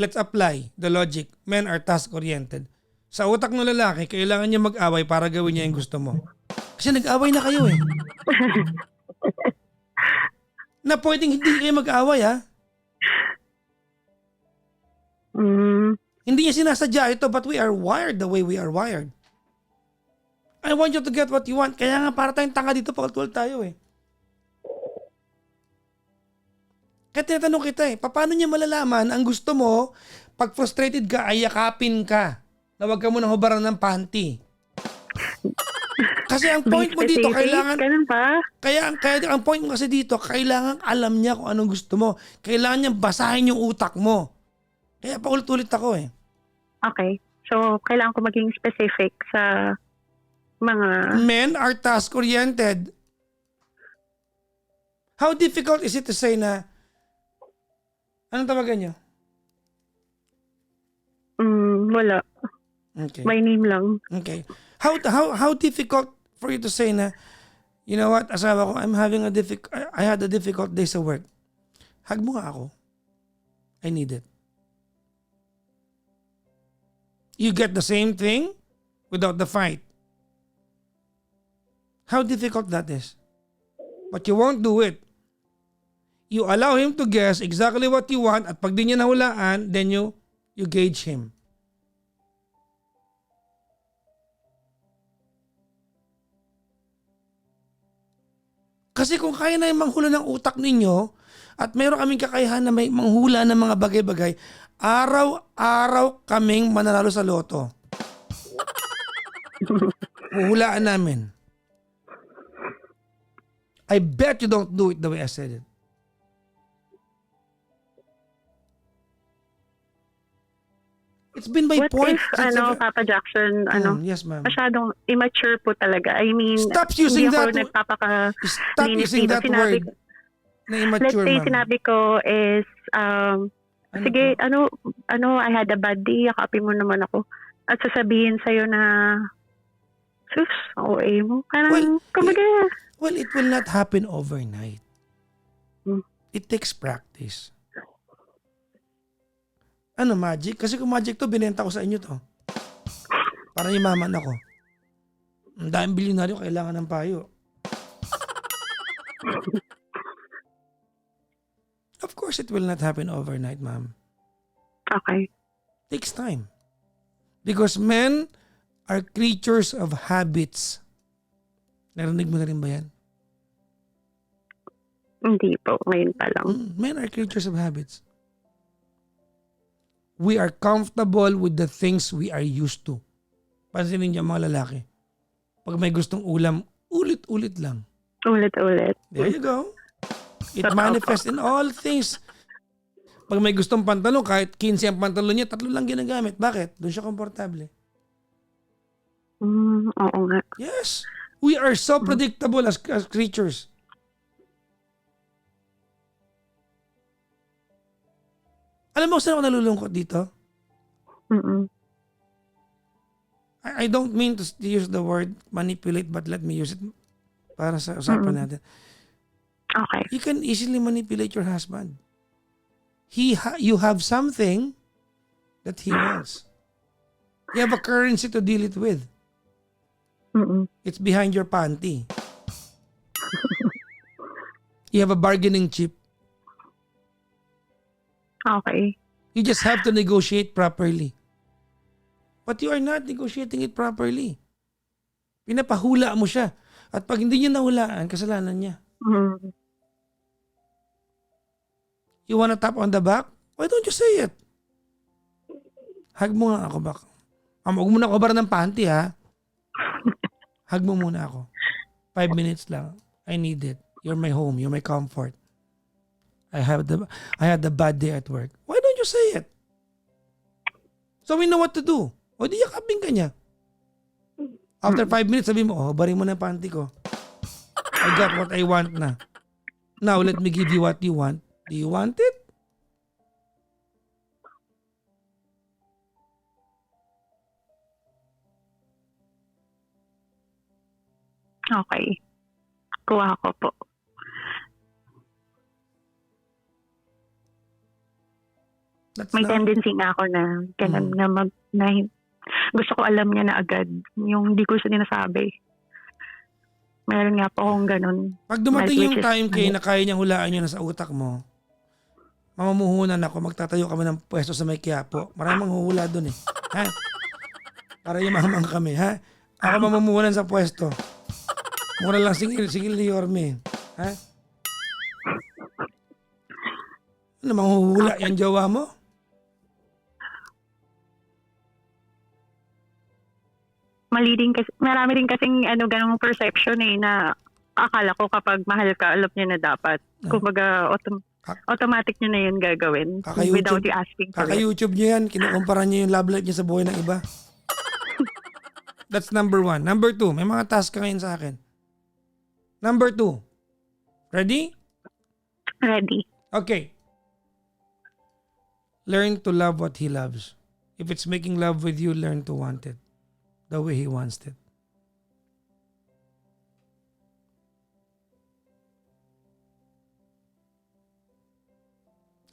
Let's apply the logic. Men are task-oriented. Sa utak ng lalaki, kailangan niya mag-away para gawin niya yung gusto mo. Kasi nag-away na kayo eh. Na pwedeng hindi kayo mag-away ha. Hindi niya sinasadya ito but we are wired the way we are wired. I want you to get what you want. Kaya nga para tayong tanga dito pagkatuwal tayo eh. Kaya tinatanong kita eh, paano niya malalaman ang gusto mo pag frustrated ka ay yakapin ka na huwag ka mo nang hubaran ng panty? Kasi ang point mo dito kailangan Ganun ba? kaya ang point mo kasi dito kailangan alam niya kung anong gusto mo. Kailangan niya basahin yung utak mo. Kaya paulit-ulit ako eh. Okay. So, kailangan ko maging specific sa mga... Men are task-oriented. How difficult is it to say na anong tawagan niyo? Wala. Okay. My name lang. Okay. How difficult for you to say na, you know what, asawa ko, I had a difficult day sa work. Hug mo nga ako. I need it. You get the same thing without the fight. How difficult that is. But you won't do it. You allow him to guess exactly what you want at pag di niya nahulaan, then you gauge him. Kasi kung kaya na yung manghula ng utak ninyo at mayroon kaming kakayahan na may manghula ng mga bagay-bagay, araw-araw kaming mananalo sa loto. Huhulaan namin. I bet you don't do it the way I said it. It's been my What point. if, Papa Jackson, yes, ma'am. masyadong immature po talaga. I mean, Stop using hindi ako that. Stop using dito. that word na immature, Let's say, ma'am. sinabi ko is, sige, I had a bad day, yakapin mo naman ako. At sasabihin sa'yo na, sus, OA mo. Parang, kumbaga. Well, it will not happen overnight. It takes practice. Ano, magic? Kasi kung magic to, binenta ko sa inyo to. Para yumaman ako. Ang daming bilyonaryo, kailangan ng payo. Of course, it will not happen overnight, ma'am. Okay. Takes time. Because men are creatures of habits. Narinig mo na rin ba yan? Hindi po, ngayon pa lang. Men are creatures of habits. We are comfortable with the things we are used to. Pansinin niyo mga lalaki. Pag may gustong ulam, ulit-ulit lang. Ulit-ulit. There you go. It manifests in all things. Pag may gustong pantalon, kahit 15 ang pantalon niya, 3 lang ginagamit. Bakit? Doon siya komportable. Oo nga. Yes. We are so predictable as creatures. Alam mo saan ako nalulungkot dito? I don't mean to use the word manipulate, but let me use it para sa usapan natin. Okay. You can easily manipulate your husband. You have something that he wants. You have a currency to deal it with. It's behind your panty. You have a bargaining chip. Okay. You just have to negotiate properly. But you are not negotiating it properly. Pinapahula mo siya. At pag hindi niya nahulaan, kasalanan niya. You wanna tap on the back? Why don't you say it? Hug mo nga ako bak. Huwag mo na cover ng panty ha. Hug mo muna ako. 5 minutes lang. I need it. You're my home. You're my comfort. I had the bad day at work. Why don't you say it? So we know what to do. O di yakapin ka niya. After 5 minutes, sabi mo, barin mo na yung panty ko. I got what I want na. Now, let me give you what you want. Do you want it? Okay. Kuha ko po. May tendency nga ako na ganun na gusto ko alam niya na agad yung hindi ko siya sinasabi. Meron nga po akong ganun. Pag dumating yung time kayo na kaya niyang hulaan yun na sa utak mo, mamumuhunan ako, magtatayo kami ng pwesto sa may Quiapo. Maraming huhula dun eh. Ha? Para yumamang kami, ha? Ako mamumuhunan sa pwesto. Mura lang singil ni Yorme. Ha? Ano, manghuhula yan jowa mo? Mali din kasi, marami din kasing ganung perception na akala ko kapag mahal ka, alam niya na dapat. Kumbaga, automatic niya na yun gagawin. Without you asking for it. Kaka-YouTube niyo yan, kinukumpara niyo yung love life niya sa buhay ng iba. That's number 1. Number 2, may mga task ka ngayon sa akin. Number 2, ready? Ready. Okay. Learn to love what he loves. If it's making love with you, learn to want it the way he wants it.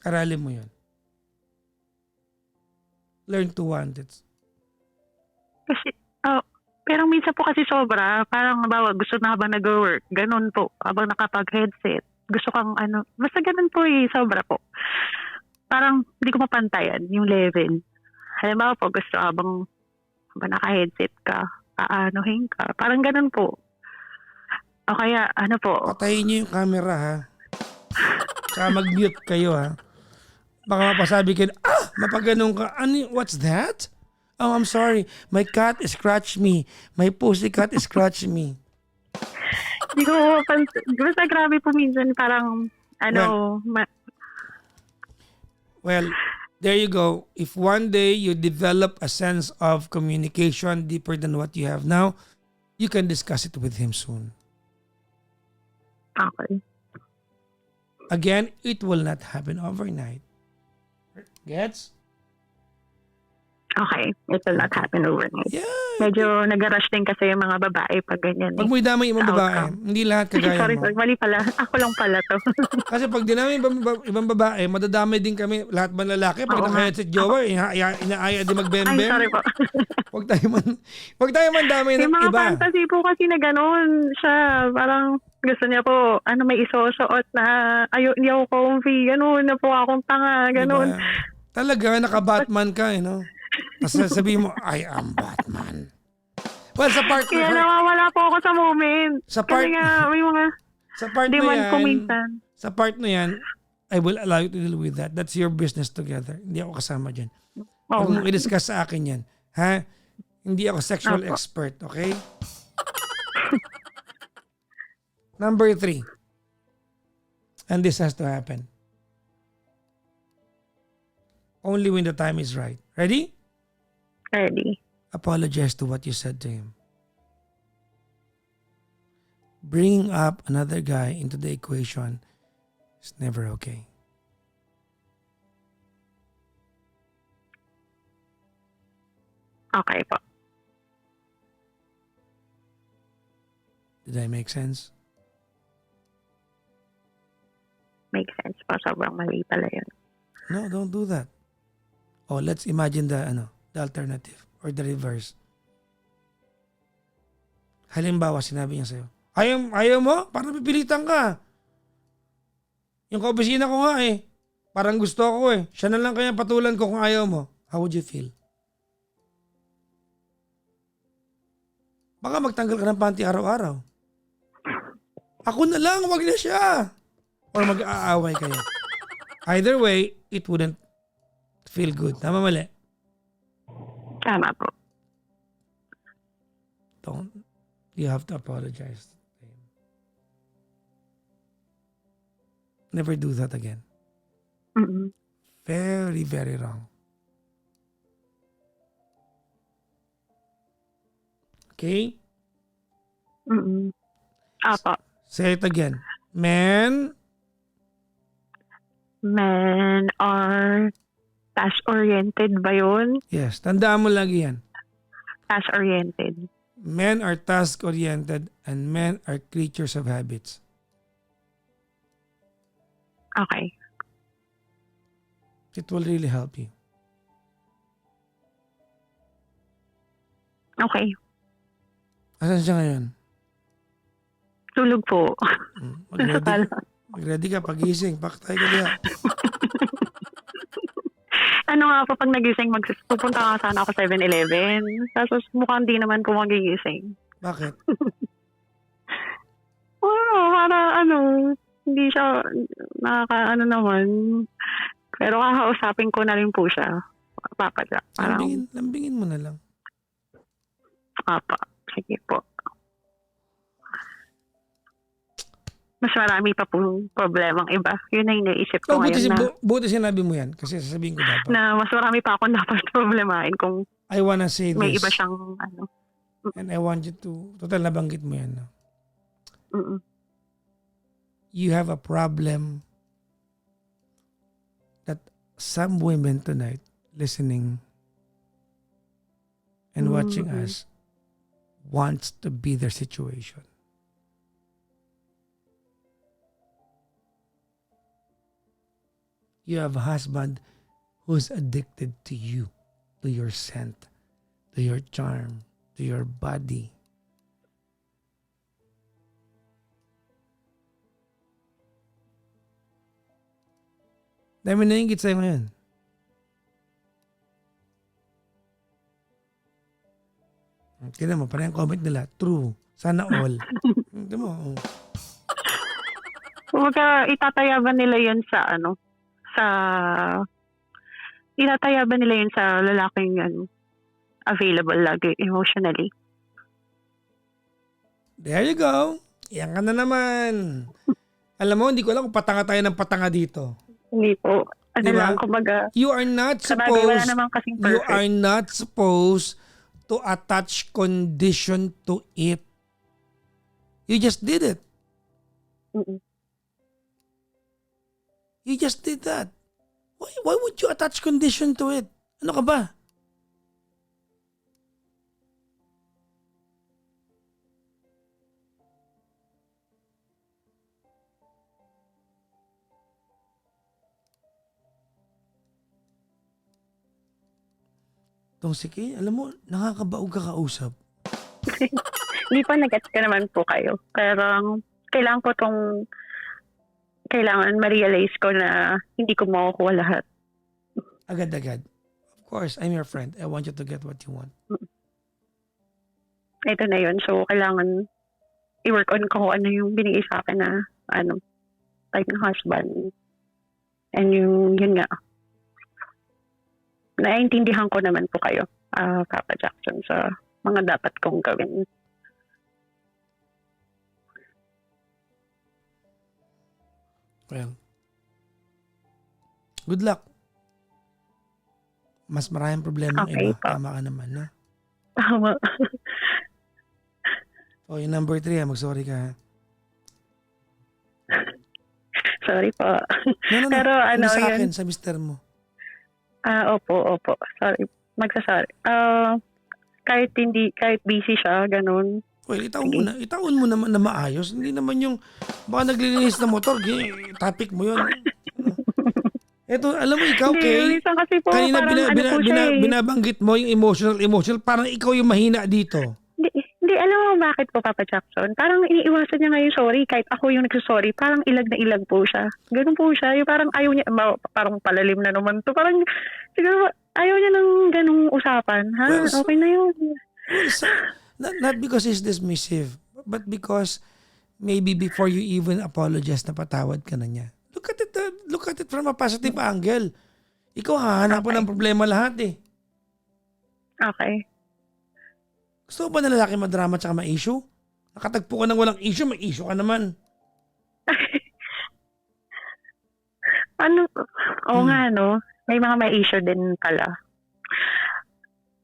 Aralin mo yun. Learn to want it. Kasi, pero minsan po kasi sobra, parang bawa gusto na habang nag-work, ganun po, habang nakapag-headset, gusto kang basta ganun po sobra po. Parang hindi ko mapantayan yung level. Halimbawa po, gusto habang naka-headset ka, aanuhin ka, parang ganun po. O kaya, po. Patayin niyo yung camera ha. Tsaka mag-mute kayo ha. Baka mapasabi kayo, mapaganong ka. What's that? Oh, I'm sorry. My cat scratched me. My pussycat scratched me. Hindi ko mapansin. Basta grabe po minsan parang, well, there you go. If one day you develop a sense of communication deeper than what you have now, you can discuss it with him soon. Okay. Again, it will not happen overnight. Gets? Okay. It will not happen overnight. Yeah. Medyo nag-rush din kasi yung mga babae pag ganyan. Pag mo idamay ibang babae, hindi lahat kagaya sorry, mo. sorry, mali pala. Ako lang pala to. Kasi pag dinamay ibang babae, madadamay din kami, lahat man lalaki. Pag naka-headset jowa, inaaya din magbembe. Ay, sorry po. Huwag tayo man damay ng yung mga iba. fantasy po kasi na gano'n siya. Parang gusto niya po, may isusuot na hindi ako comfy. Gano'n na po akong tanga. Gano'n. Diba? Talaga, naka-Batman ka no? Tapos sabihin mo, I am Batman. Well, sa part kaya nawawala po ako sa moment. Kasi nga, may mga sa part na yan, I will allow you to deal with that. That's your business together. Hindi ako kasama dyan. Huwag mong i-discuss sa akin yan. Ha? Hindi ako sexual expert, okay? Number 3. And this has to happen. Only when the time is right. Ready? Ready. Apologize to what you said to him. Bringing up another guy into the equation is never okay. Okay po. Did I make sense? Make sense po. Sobrang mali pala yun. No, don't do that. Oh, let's imagine the alternative or the reverse. Halimbawa, sinabi niya sa'yo, ayaw mo? Parang pipilitan ka. Yung kaopisina ko nga parang gusto ako Siya na lang kaya patulan ko kung ayaw mo. How would you feel? Baka magtanggal ka ng panty araw-araw. Ako na lang, wag na siya. Or mag-aaway kayo. Either way, it wouldn't feel good. Tama mali? Tama po. Don't. You have to apologize. Never do that again. Mm-mm. Very, very wrong. Okay? Mm-mm. Apo. Say it again. Men are task-oriented ba yun? yes, tandaan mo lagi yan. Task-oriented. Men are task-oriented and men are creatures of habits. Okay. It will really help you. Okay. Asan siya ngayon? Tulog po. Mag-ready ka, pagising, paktay ka diya. Ano nga po pag nagising, pupunta nga sana ako 7-Eleven. Tapos mukhang di naman po magigising. Bakit? Para hindi siya nakakaano naman. Pero kakausapin ko na rin po siya. Papa Jack. Lambingin mo na lang. Papa. Sige po. Mas marami pa pong problemang iba. Yun na iniisip ko ngayon na. Buti sinabi mo yan kasi sasabihin ko dapat. Na mas marami pa akong dapat problemahin kung I wanna say may this. iba siyang And I want you to, total nabanggit mo yan. No? Mm-mm. You have a problem that some women tonight listening and watching us wants to be their situation. You have a husband who's addicted to you, to your scent, to your charm, to your body. Dami na ingit sa'yo ngayon. Tignan mo, parang comment nila, true. Sana all. Tignan mo. Kumbaga, itatayaban nila yun sa itatayaban nila yun sa lalaking available lagi emotionally. There you go. Yan ka na naman. Alam mo, hindi ko alam kung patanga tayo ng patanga dito. Hindi po. Diba? Lang, kumbaga, you are not supposed to attach condition to it. You just did it. Mm-mm. You just did that. Why would you attach condition to it? Ano ka ba? Tong sige, alam mo, nakakabaog ka kausap. Hindi pa nag-gets ka naman po kayo. Pero kailangan ma-realize ko na hindi ko makukuha lahat. Agad-agad. Of course, I'm your friend. I want you to get what you want. Ito na yun. So, kailangan i-work on ko kung ano yung binigay sa akin na type ng husband. And yun nga. Naiintindihan ko naman po kayo, Papa Jackson, sa mga dapat kong gawin. Well, good luck. Mas maraming problema Okay, iba. pa. Tama ka naman, na? Tama. O, yung number 3, mag-sorry ka. Ha? Sorry po. No. Pero Hindi sa yun. akin, sa mister mo. Opo. Sorry. Magsasorry. Kahit busy siya, ganun. Well, itaon mo naman na maayos. Hindi naman yung baka naglilinis ng motor, topic mo yun. Eto, alam mo ikaw, Kay, kasi po, kanina po siya binabanggit mo yung emotional, parang ikaw yung mahina dito. Hindi, alam mo bakit po, Papa Jackson? Parang iniiwasan niya nga yung sorry. Kahit ako yung nagsasorry, parang ilag na ilag po siya. Ganun po siya. Yung parang ayaw niya, parang palalim na naman to. Parang, siguro, ayaw niya ng ganung usapan. Ha? Well, okay na yun. Not because he's dismissive, but because maybe before you even apologize, napatawad ka na niya. Look at it from a positive angle. Ikaw hahanapan ng problema lahat eh. Okay. Gusto mo ba na lalaki madrama tsaka ma-issue? Nakatagpo ka ng walang issue, may issue ka naman. Oo nga, no? May mga may issue din pala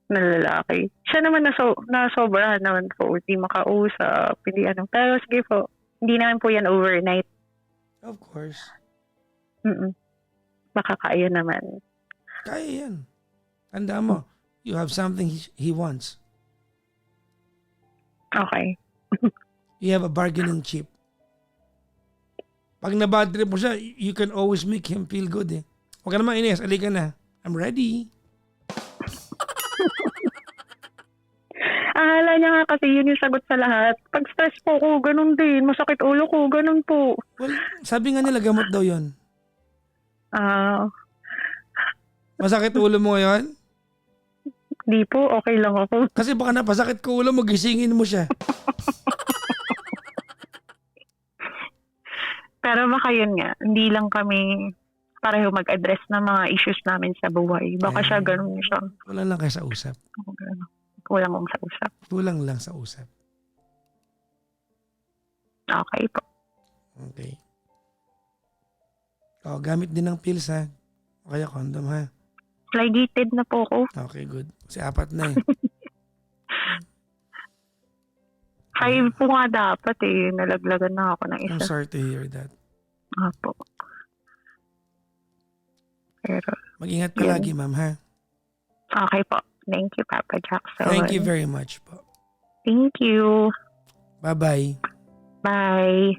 na lalaki. Siya naman nasobrahan naman po. Hindi makausap, hindi ano. Pero sige po, hindi naman po yan overnight. Of course. Baka kaya naman. Kaya yan. Tanda mo, you have something he wants. Okay. You have a bargaining chip. Pag na-bad trip mo siya, you can always make him feel good eh. Huwag ka naman Ines, alika na. I'm ready. Akala niya nga kasi yun yung sagot sa lahat. Pag stress po ko, ganun din. Masakit ulo ko, ganun po. Well, sabi nga nila gamot daw yun. Masakit ulo mo ngayon? Di po, okay lang ako. Kasi baka napasakit ko ulo mo, gisingin mo siya. Pero baka yun nga, hindi lang kami pareho mag-address ng mga issues namin sa buhay. Baka siya ganun siya. Kulang lang kayo sa usap. Kulang lang sa usap. Kulang lang sa usap. Okay po. Okay. Oh, gamit din ng pills ha. O kaya condom ha. Ligated na po ako. Okay, good. Kasi 4 na eh. 5 po nga dapat eh. Nalaglagan na ako ng isa. I'm sorry to hear that. Apo. Pero, mag-ingat ka lagi, ma'am, ha? Okay po. Thank you, Papa Jackson. Thank you very much po. Thank you. Bye-bye. Bye.